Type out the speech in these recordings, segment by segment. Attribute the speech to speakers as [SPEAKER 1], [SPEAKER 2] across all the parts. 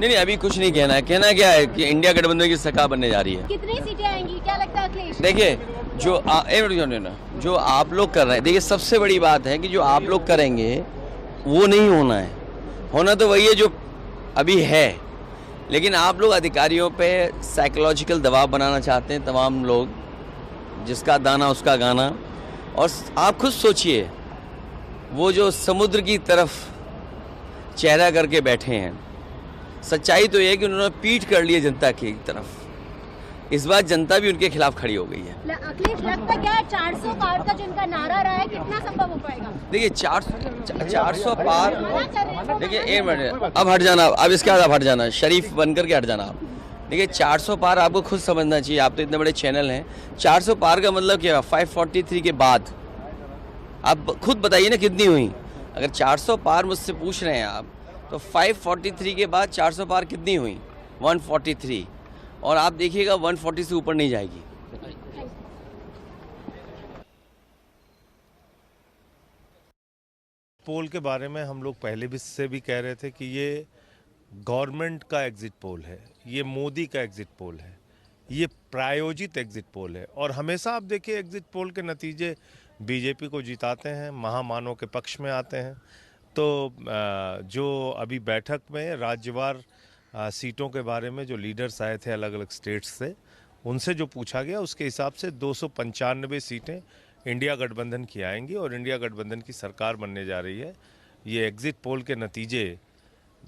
[SPEAKER 1] नहीं, अभी कुछ नहीं कहना है। कहना क्या है कि इंडिया गठबंधन की सरकार बनने जा रही है।
[SPEAKER 2] कितनी सीटें आएंगी, क्या लगता है अखिलेश?
[SPEAKER 1] देखिए, जो आप लोग कर रहे हैं, देखिए सबसे बड़ी बात है कि जो आप लोग करेंगे वो नहीं होना है। होना तो वही है जो अभी है, लेकिन आप लोग अधिकारियों पे साइकोलॉजिकल दबाव बनाना चाहते हैं, तमाम लोग, जिसका दाना उसका गाना। और आप खुद सोचिए, वो जो समुद्र की तरफ चेहरा करके बैठे हैं, सच्चाई तो ये है कि उन्होंने पीठ कर ली है जनता की तरफ। इस बार जनता भी उनके खिलाफ खड़ी हो गई है।
[SPEAKER 2] अखिलेश, लगता क्या है 400 पार का जो इनका नारा रहा है, कितना संभव हो पाएगा?
[SPEAKER 1] देखिए 400 पार, देखिए एक मिनट, अब हट जाना, अब इसके बाद अब हट जाना, शरीफ बनकर के हट जाना आप। देखिए 400 पार आपको खुद समझना चाहिए, आप तो इतने बड़े चैनल हैं। 400 पार का मतलब क्या? 543 के बाद आप खुद बताइए ना कितनी हुई। अगर 400 पार मुझसे पूछ रहे हैं आप, तो 543 के बाद 400 पार कितनी हुई? 143। और आप देखिएगा 140 से ऊपर नहीं जाएगी।
[SPEAKER 3] पोल के बारे में हम लोग पहले भी से भी कह रहे थे कि ये गवर्नमेंट का एग्जिट पोल है, ये मोदी का एग्जिट पोल है, ये प्रायोजित एग्जिट पोल है। और हमेशा आप देखिए एग्जिट पोल के नतीजे बीजेपी को जिताते हैं, महामानव के पक्ष में आते हैं। तो जो अभी बैठक में राज्यवार सीटों के बारे में जो लीडर्स आए थे अलग अलग स्टेट्स से, उनसे जो पूछा गया उसके हिसाब से 295 सीटें इंडिया गठबंधन की आएंगी और इंडिया गठबंधन की सरकार बनने जा रही है। ये एग्जिट पोल के नतीजे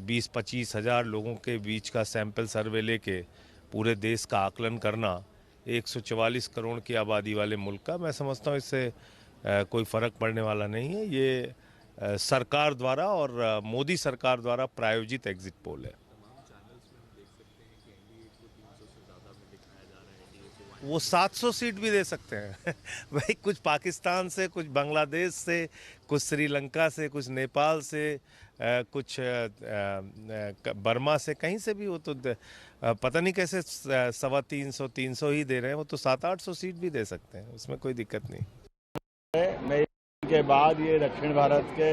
[SPEAKER 3] 20-25 हज़ार लोगों के बीच का सैंपल सर्वे लेके पूरे देश का आकलन करना, 144 करोड़ की आबादी वाले मुल्क का, मैं समझता हूँ इससे कोई फ़र्क पड़ने वाला नहीं है। ये सरकार द्वारा और मोदी सरकार द्वारा प्रायोजित एग्जिट पोल है। वो 700 सीट भी दे सकते हैं भाई, कुछ पाकिस्तान से, कुछ बांग्लादेश से, कुछ श्रीलंका से, कुछ नेपाल से, कुछ बर्मा से, कहीं से भी। वो तो पता नहीं कैसे 350 ही दे रहे हैं, वो तो 700-800 सीट भी दे सकते हैं, उसमें कोई दिक्कत नहीं।
[SPEAKER 4] मैं के बाद ये दक्षिण भारत के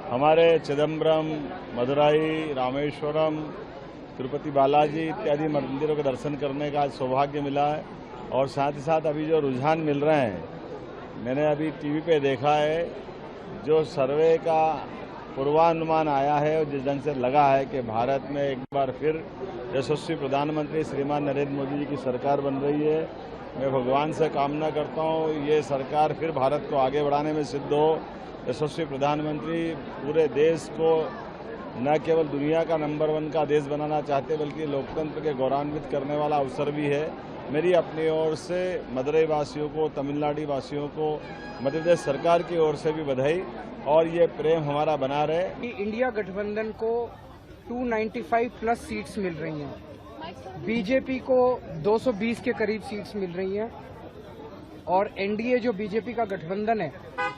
[SPEAKER 4] हमारे चिदम्बरम, मदुराई, रामेश्वरम, तिरुपति बालाजी इत्यादि मंदिरों के दर्शन करने का आज सौभाग्य मिला है। और साथ ही साथ अभी जो रुझान मिल रहे हैं, मैंने अभी टीवी पे देखा है, जो सर्वे का पूर्वानुमान आया है और जिस ढंग से लगा है कि भारत में एक बार फिर यशस्वी प्रधानमंत्री श्रीमान नरेंद्र मोदी जी की सरकार बन रही है। मैं भगवान से कामना करता हूँ ये सरकार फिर भारत को आगे बढ़ाने में सिद्ध हो। यशस्वी प्रधानमंत्री पूरे देश को न केवल दुनिया का नंबर 1 का देश बनाना चाहते, बल्कि लोकतंत्र के गौरवान्वित करने वाला अवसर भी है। मेरी अपनी ओर से मदुरई वासियों को, तमिलनाडु वासियों को, मध्य प्रदेश सरकार की ओर से भी बधाई, और ये प्रेम हमारा बना रहे।
[SPEAKER 5] इंडिया गठबंधन को 295 प्लस सीट्स मिल रही हैं, बीजेपी को 220 के करीब सीट्स मिल रही हैं, और एनडीए जो बीजेपी का गठबंधन है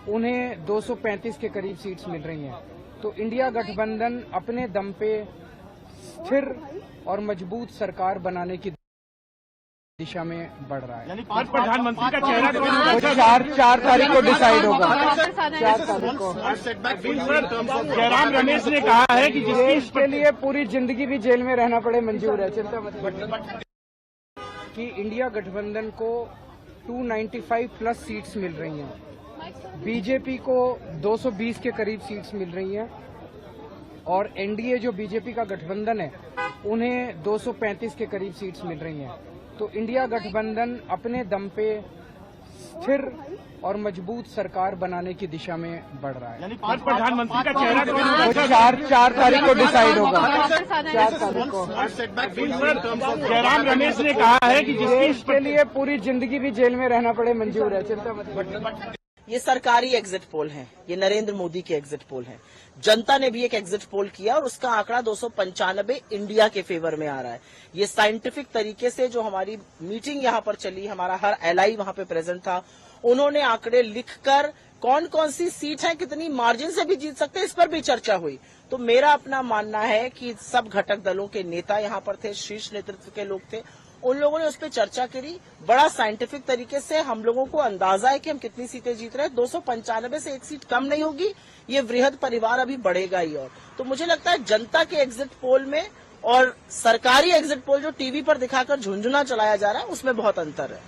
[SPEAKER 5] उन्हें 235 के करीब सीट्स मिल रही हैं। तो इंडिया गठबंधन अपने दम पे स्थिर और मजबूत सरकार बनाने की दिशा में बढ़ रहा है।
[SPEAKER 6] यानी प्रधानमंत्री का चेहरा
[SPEAKER 5] 4 तारीख को डिसाइड होगा। 4 तारीख को
[SPEAKER 6] जयराम रमेश ने कहा है कि
[SPEAKER 5] इसके लिए पूरी जिंदगी भी जेल में रहना पड़े मंजूर है, चिंता मत कि इंडिया गठबंधन को 295 प्लस सीट्स मिल रही हैं, बीजेपी को 220 के करीब सीट्स मिल रही हैं, और एनडीए जो बीजेपी का गठबंधन है उन्हें 235 के करीब सीट्स मिल रही हैं। तो इंडिया गठबंधन अपने दम पे स्थिर और मजबूत सरकार बनाने की दिशा में बढ़ रहा है।
[SPEAKER 6] यानी प्रधानमंत्री का चेहरा
[SPEAKER 5] 4 तारीख को डिसाइड होगा। 4 तारीख को
[SPEAKER 6] जयराम रमेश ने कहा है कि
[SPEAKER 5] इसके लिए पूरी जिंदगी भी जेल में रहना पड़े मंजूर है, चिंता मत।
[SPEAKER 7] ये सरकारी एग्जिट पोल है, ये नरेंद्र मोदी के एग्जिट पोल है। जनता ने भी एक एग्जिट पोल किया और उसका आंकड़ा 295 इंडिया के फेवर में आ रहा है। ये साइंटिफिक तरीके से जो हमारी मीटिंग यहाँ पर चली, हमारा हर एलआई वहां पे प्रेजेंट था, उन्होंने आंकड़े लिखकर कौन कौन सी सीट है, कितनी मार्जिन से भी जीत सकते हैं, इस पर भी चर्चा हुई। तो मेरा अपना मानना है कि सब घटक दलों के नेता यहाँ पर थे, शीर्ष नेतृत्व के लोग थे, उन लोगों ने उस पर चर्चा करी बड़ा साइंटिफिक तरीके से। हम लोगों को अंदाजा है कि हम कितनी सीटें जीत रहे हैं। 295 से एक सीट कम नहीं होगी, ये वृहद परिवार अभी बढ़ेगा ही। और तो मुझे लगता है जनता के एग्जिट पोल में और सरकारी एग्जिट पोल जो टीवी पर दिखाकर झुंझुना चलाया जा रहा है उसमें बहुत अंतर है।